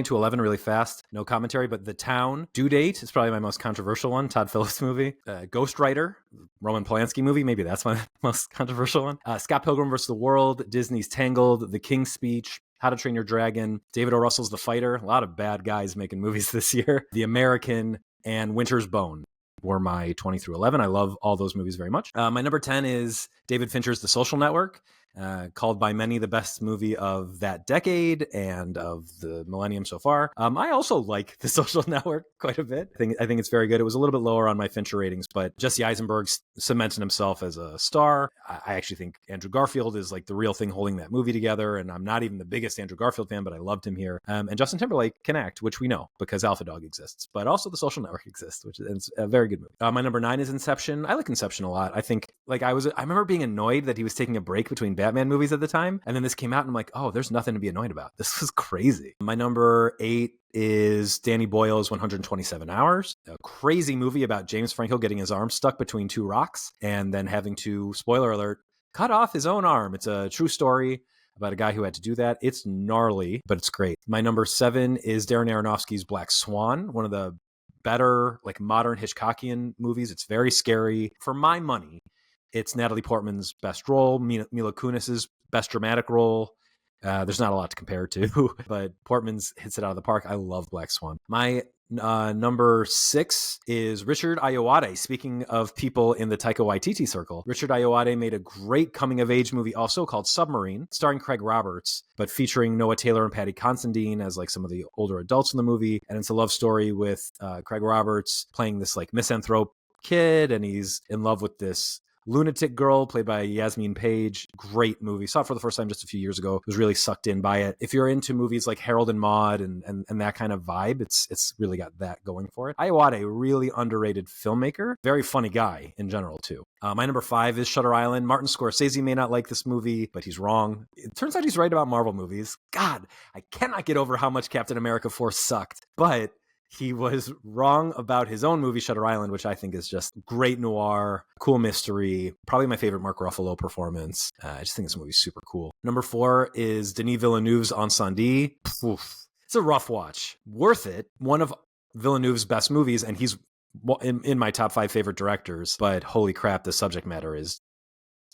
to 11 really fast. No commentary, but The Town. Due Date is probably my most controversial one. Todd Phillips movie. Ghost Rider. Roman Polanski movie. Maybe that's my most controversial one. Scott Pilgrim vs. the World. Disney's Tangled. The King's Speech. How to Train Your Dragon. David O. Russell's The Fighter. A lot of bad guys making movies this year. The American and Winter's Bone were my 20 through 11. I love all those movies very much. My number 10 is David Fincher's The Social Network, called by many the best movie of that decade and of the millennium so far. I also like The Social Network quite a bit. I think it's very good. It was a little bit lower on my Fincher ratings, but Jesse Eisenberg cemented himself as a star. I actually think Andrew Garfield is like the real thing holding that movie together, and I'm not even the biggest Andrew Garfield fan, but I loved him here. And Justin Timberlake can act, which we know because Alpha Dog exists, but also The Social Network exists, which is a very good movie. My number 9 is Inception. I like Inception a lot. I think I remember being annoyed that he was taking a break between Batman movies at the time, and then this came out and I'm like, oh, there's nothing to be annoyed about. This was crazy. My number 8 is Danny Boyle's 127 Hours, a crazy movie about James Franco getting his arm stuck between two rocks and then having to, spoiler alert, cut off his own arm. It's a true story about a guy who had to do that. It's gnarly, but it's great. My number 7 is Darren Aronofsky's Black Swan, one of the better like modern Hitchcockian movies. It's very scary. For my money, it's Natalie Portman's best role, Mila Kunis's best dramatic role. There's not a lot to compare to, but Portman's hits it out of the park. I love Black Swan. My number 6 is Richard Ayoade. Speaking of people in the Taika Waititi circle, Richard Ayoade made a great coming-of-age movie also called Submarine, starring Craig Roberts, but featuring Noah Taylor and Patty Considine as like some of the older adults in the movie. And it's a love story with Craig Roberts playing this like misanthrope kid, and he's in love with this lunatic girl played by Yasmin Page. Great movie. Saw it for the first time just a few years ago. Was really sucked in by it. If you're into movies like Harold and Maude and that kind of vibe, it's really got that going for it. Ayoade, really underrated filmmaker. Very funny guy in general too. My number 5 is Shutter Island. Martin Scorsese may not like this movie, but he's wrong. It turns out he's right about Marvel movies. God, I cannot get over how much Captain America 4 sucked. But he was wrong about his own movie, Shutter Island, which I think is just great noir, cool mystery, probably my favorite Mark Ruffalo performance. I just think this movie's super cool. Number 4 is Denis Villeneuve's Incendie. It's a rough watch. Worth it. One of Villeneuve's best movies, and he's in my top 5 favorite directors, but holy crap, the subject matter is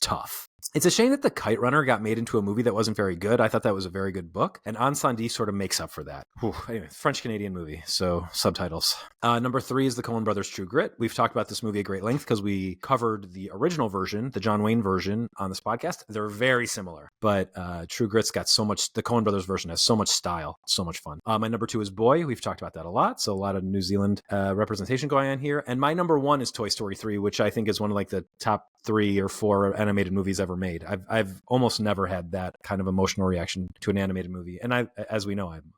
tough. It's a shame that The Kite Runner got made into a movie that wasn't very good. I thought that was a very good book, and Incendie sort of makes up for that. Anyway, French-Canadian movie, so subtitles. Number 3 is the Coen Brothers' True Grit. We've talked about this movie at great length because we covered the original version, the John Wayne version, on this podcast. They're very similar, but True Grit's got so much, the Coen Brothers version has so much style, so much fun. My number 2 is Boy. We've talked about that a lot, so a lot of New Zealand representation going on here. And my number 1 is Toy Story 3, which I think is one of like the top 3 or 4 animated movies ever made. I've almost never had that kind of emotional reaction to an animated movie. And as we know, I'm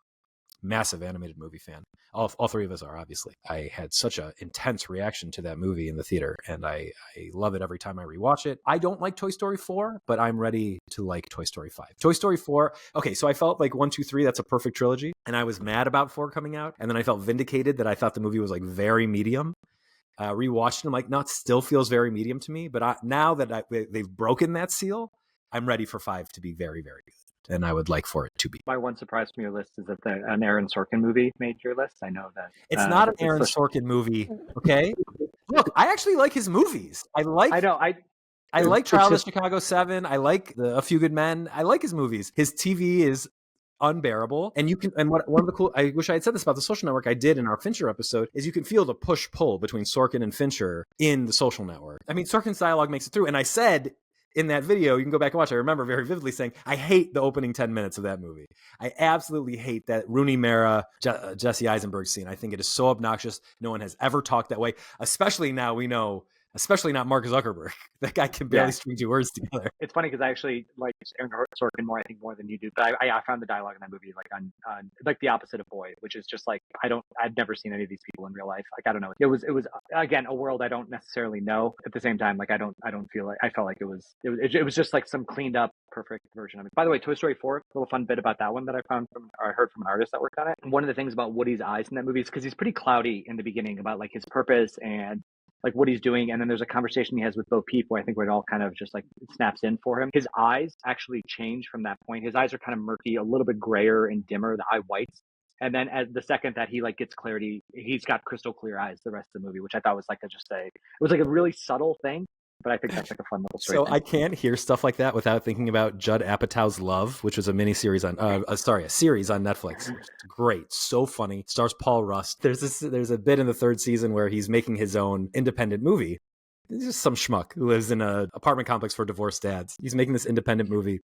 a massive animated movie fan. All 3 of us are, obviously. I had such an intense reaction to that movie in the theater, and I love it every time I rewatch it. I don't like Toy Story 4, but I'm ready to like Toy Story 5. Toy Story 4, okay, so I felt like 1, 2, 3, that's a perfect trilogy, and I was mad about 4 coming out, and then I felt vindicated that I thought the movie was like very medium. Rewatched it, I'm like, no, it still feels very medium to me, but now that they've broken that seal, I'm ready for 5 to be very, very good, and I would like for it to be. My one surprise from your list is that an Aaron Sorkin movie made your list. I know that it's not an Aaron Sorkin movie. Okay, look, I actually like his movies. I like Trial of Chicago 7. I like A Few Good Men. I like his movies. His TV is unbearable, and you can. And one of the cool. I wish I had said this about The Social Network. I did in our Fincher episode. Is you can feel the push pull between Sorkin and Fincher in The Social Network. I mean, Sorkin's dialogue makes it through, and I said in that video, you can go back and watch. I remember very vividly saying, I hate the opening 10 minutes of that movie. I absolutely hate that Rooney Mara, Jesse Eisenberg scene. I think it is so obnoxious. No one has ever talked that way, especially now we know especially not Mark Zuckerberg. That guy can barely Yeah. string two words together. It's funny because I actually like Aaron Sorkin more, I think, more than you do. But I found the dialogue in that movie like on like the opposite of Boy, which is just like I've never seen any of these people in real life. Like I don't know. It was again a world I don't necessarily know. At the same time, like I don't feel like I felt like it was just like some cleaned up perfect version of it. By the way, Toy Story 4, a little fun bit about that one that I heard from an artist that worked on it. And one of the things about Woody's eyes in that movie is because he's pretty cloudy in the beginning about like his purpose and like what he's doing. And then there's a conversation he has with Bo Peep where I think where it all kind of just like snaps in for him. His eyes actually change from that point. His eyes are kind of murky, a little bit grayer and dimmer, the eye whites. And then as the second that he like gets clarity, he's got crystal clear eyes the rest of the movie, which I thought was like it was like a really subtle thing. But I think that's like a fun little story. So I can't hear stuff like that without thinking about Judd Apatow's Love, which was a miniseries on, a series on Netflix. It's great, so funny. Stars Paul Rust. There's a bit in the third season where he's making his own independent movie. He's just some schmuck who lives in an apartment complex for divorced dads. He's making this independent movie.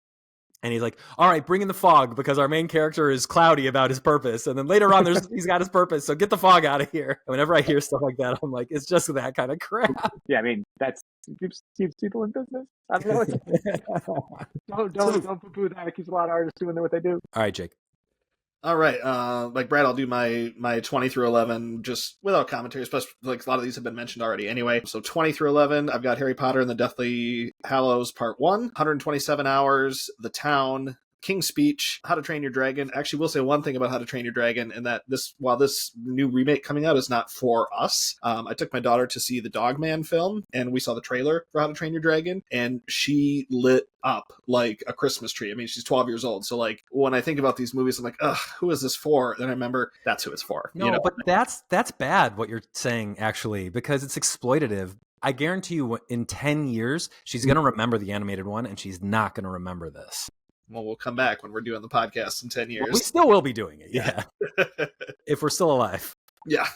And he's like, all right, bring in the fog because our main character is cloudy about his purpose. And then later on, he's got his purpose. So get the fog out of here. And whenever I hear stuff like that, I'm like, it's just that kind of crap. Yeah, I mean, that's keeps people in business. I don't know. Don't poo-poo that. It keeps a lot of artists doing what they do. All right, Jake. All right, like Brad, I'll do my 20 through 11 just without commentary, especially like a lot of these have been mentioned already anyway. So 20 through 11, I've got Harry Potter and the Deathly Hallows Part 1, 127 Hours, The Town, King's Speech, How to Train Your Dragon. Actually, we'll say one thing about How to Train Your Dragon, and that while this new remake coming out is not for us, I took my daughter to see the Dogman film, and we saw the trailer for How to Train Your Dragon, and she lit up like a Christmas tree. I mean, she's 12 years old, so like when I think about these movies, I'm like, ugh, who is this for? Then I remember that's who it's for. No, but that's bad what you're saying actually, because it's exploitative. I guarantee you, in 10 years, she's going to remember the animated one, and she's not going to remember this. Well, we'll come back when we're doing the podcast in 10 years. Well, we still will be doing it, yeah. If we're still alive. Yeah.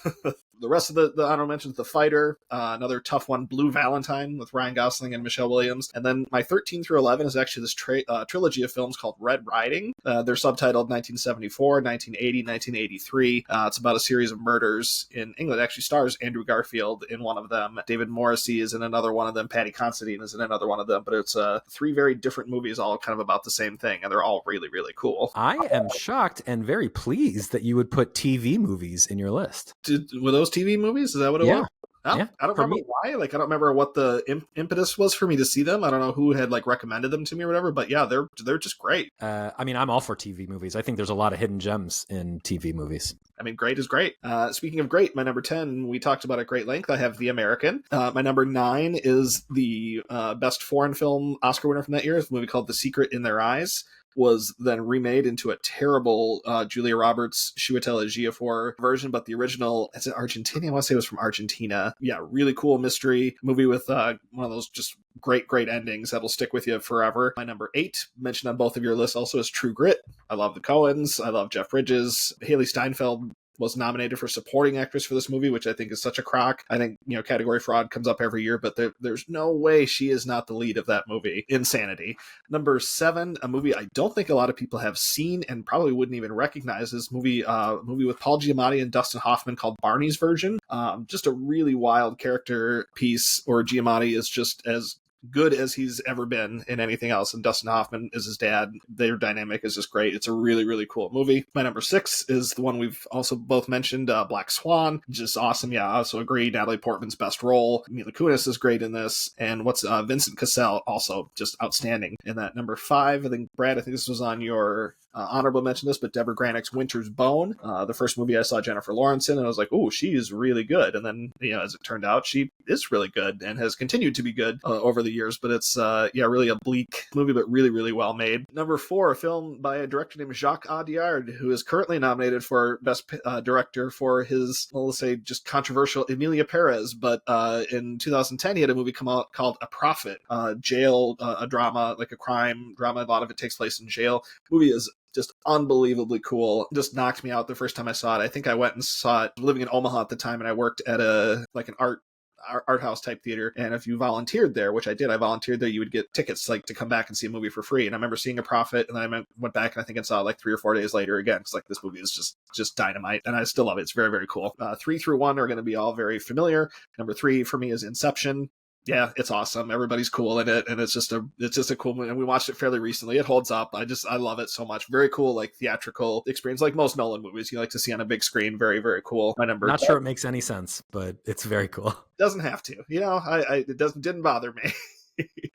The rest of the honorable mentions, The Fighter, another tough one, Blue Valentine with Ryan Gosling and Michelle Williams. And then my 13 through 11 is actually this trilogy of films called Red Riding. They're subtitled 1974, 1980, 1983. It's about a series of murders in England. It actually stars Andrew Garfield in one of them. David Morrissey is in another one of them. Patty Considine is in another one of them. But it's three very different movies all kind of about the same thing. And they're all really, really cool. I am shocked and very pleased that you would put TV movies in your list. Were those TV movies? Is that what it was? Yeah, I don't remember why. Like, I don't remember what the impetus was for me to see them. I don't know who had like recommended them to me or whatever. But yeah, they're just great. I mean, I'm all for TV movies. I think there's a lot of hidden gems in TV movies. I mean, great is great. Speaking of great, my number 10, we talked about at great length. I have The American. My number 9 is the best foreign film Oscar winner from that year. It's a movie called The Secret in Their Eyes. Was then remade into a terrible Julia Roberts, Chiwetel Ejiofor version, but the original, it's in Argentina. I want to say it was from Argentina. Yeah, really cool mystery movie with one of those just great endings that'll stick with you forever. My number 8, mentioned on both of your lists also, is True Grit. I love the Coens. I love Jeff Bridges. Haley Steinfeld was nominated for supporting actress for this movie, which I think is such a crock. I think, category fraud comes up every year, but there's no way she is not the lead of that movie. Insanity. Number 7, a movie I don't think a lot of people have seen and probably wouldn't even recognize, this movie with Paul Giamatti and Dustin Hoffman called Barney's Version. Just a really wild character piece, or Giamatti is just as good as he's ever been in anything else, and Dustin Hoffman is his dad. Their dynamic is just great. It's a really, really cool movie. My number 6 is the one we've also both mentioned, Black Swan, just awesome. Yeah, I also agree. Natalie Portman's best role. Mila Kunis is great in this, and Vincent Cassel also just outstanding in that. Number 5, I think, Brad, I think this was on your honorable mention list, but Deborah Granick's Winter's Bone, the first movie I saw Jennifer Lawrence in, and I was like, oh, she is really good. And then, as it turned out, she is really good and has continued to be good over the years. But it's really a bleak movie, but really, really well made. Number 4, a film by a director named Jacques Audiard, who is currently nominated for Best Director for his, well, let's say, just controversial Emilia Perez. But in 2010, he had a movie come out called A Prophet, jail, a drama, like a crime drama. A lot of it takes place in jail. The movie is just unbelievably cool. Just knocked me out the first time I saw it. I think I went and saw it living in Omaha at the time, and I worked at an art house type theater, and if you volunteered there, which I did, I volunteered there, you would get tickets like to come back and see a movie for free. And I remember seeing A Prophet, and then I went back and I think I saw it like 3 or 4 days later again, because like this movie is just dynamite, and I still love it. It's very, very cool. 3 through 1 are going to be all very familiar. Number 3 for me is Inception. Yeah, it's awesome. Everybody's cool in it, and it's just a cool movie. And we watched it fairly recently. It holds up. I love it so much. Very cool, like theatrical experience, like most Nolan movies you like to see on a big screen. Very, very cool. My number. Not sure it makes any sense, but it's very cool. Doesn't have to. It didn't bother me.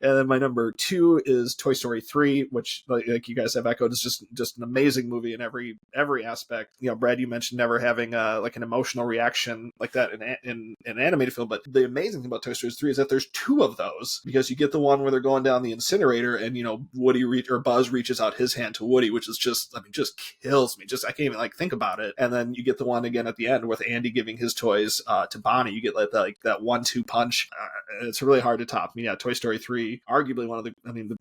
And then my number 2 is Toy Story 3, which, like you guys have echoed, is just an amazing movie in every aspect. Brad, you mentioned never having like an emotional reaction like that in an animated film, but the amazing thing about Toy Story 3 is that there's 2 of those, because you get the one where they're going down the incinerator, and Buzz reaches out his hand to Woody, which is just kills me. I can't even think about it. And then you get the one again at the end with Andy giving his toys to Bonnie. You get that 1-2 punch. It's really hard to top. Toy Story 3, arguably one of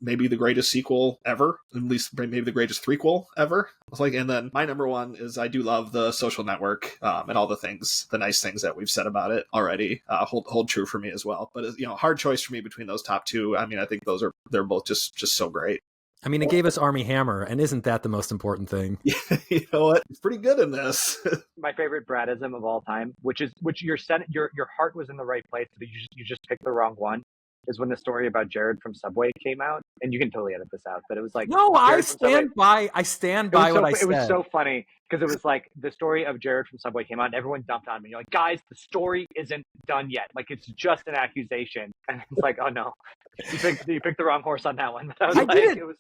maybe the greatest sequel ever, at least maybe the greatest threequel ever. And then my number 1 is, I do love The Social Network, and all the nice things that we've said about it already hold true for me as well. But hard choice for me between those top 2. I think they're both just so great. It gave us Armie Hammer, and isn't that the most important thing? You know what? It's pretty good in this. My favorite Bradism of all time, which your heart was in the right place, but you just picked the wrong one, is when the story about Jared from Subway came out. And you can totally edit this out, but it was like, no, I stand by what I said. It was so funny because it was like the story of Jared from Subway came out and everyone dumped on me. You're like, guys, the story isn't done yet. Like, it's just an accusation. And it's like, oh no, you picked the wrong horse on that one.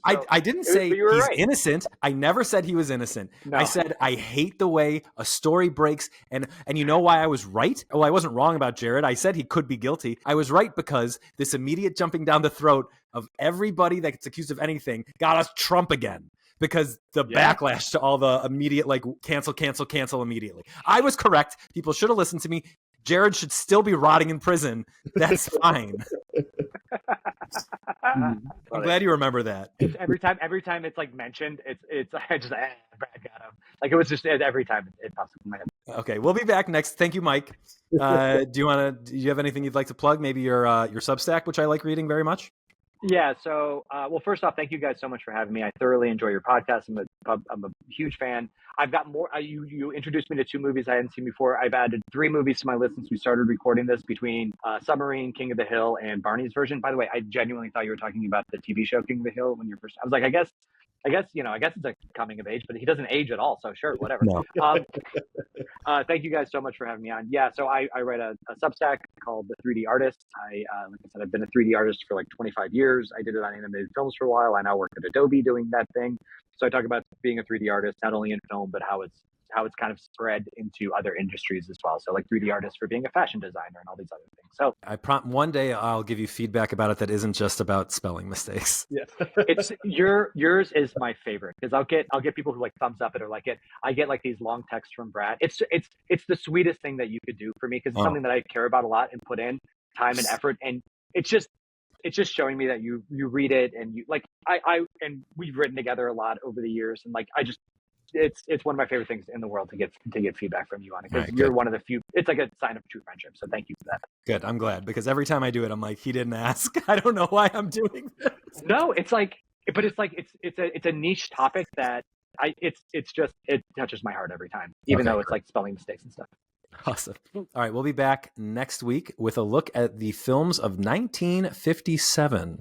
I didn't say he's innocent. I never said he was innocent. No. I said I hate the way a story breaks. And you know why I was right? Well, I wasn't wrong about Jared. I said he could be guilty. I was right because this immediate jumping down the throat of everybody that gets accused of anything got us Trump again. Because the backlash to all the immediate, cancel immediately. I was correct. People should have listened to me. Jared should still be rotting in prison. That's fine. I'm glad you remember that. Every time it's mentioned, it's I just Brad got him. It was just every time it pops up in my head. Okay, we'll be back next. Thank you, Mike. Do you have anything you'd like to plug? Maybe your Substack, which I like reading very much. Yeah. So, well, first off, thank you guys so much for having me. I thoroughly enjoy your podcast. I'm a huge fan. I've got more. You introduced me to 2 movies I hadn't seen before. I've added 3 movies to my list since we started recording this, between Submarine, King of the Hill, and Barney's version. By the way, I genuinely thought you were talking about the TV show King of the Hill when you first. I was like, I guess it's a coming of age, but he doesn't age at all. So sure, whatever. No. Thank you guys so much for having me on. Yeah, so I write a Substack called The 3D Artist. Like I said, I've been a 3D artist for 25 years. I did it on animated films for a while. I now work at Adobe doing that thing. So I talk about being a 3D artist, not only in film, but how it's kind of spread into other industries as well. So 3D artists for being a fashion designer and all these other things. So one day I'll give you feedback about it that isn't just about spelling mistakes. Yeah. It's yours is my favorite, because I'll get people who thumbs up it or like it. I get these long texts from Brad. It's the sweetest thing that you could do for me, because it's something that I care about a lot and put in time and effort. And it's just showing me that you read it, and you and we've written together a lot over the years, and it's one of my favorite things in the world to get feedback from you on it, because you're one of the few. It's like a sign of true friendship. So thank you for that. Good. I'm glad, because every time I do it, I'm like, he didn't ask. I don't know why I'm doing this. No, it's a niche topic that it touches my heart every time, even though it's spelling mistakes and stuff. Awesome. All right. We'll be back next week with a look at the films of 1957.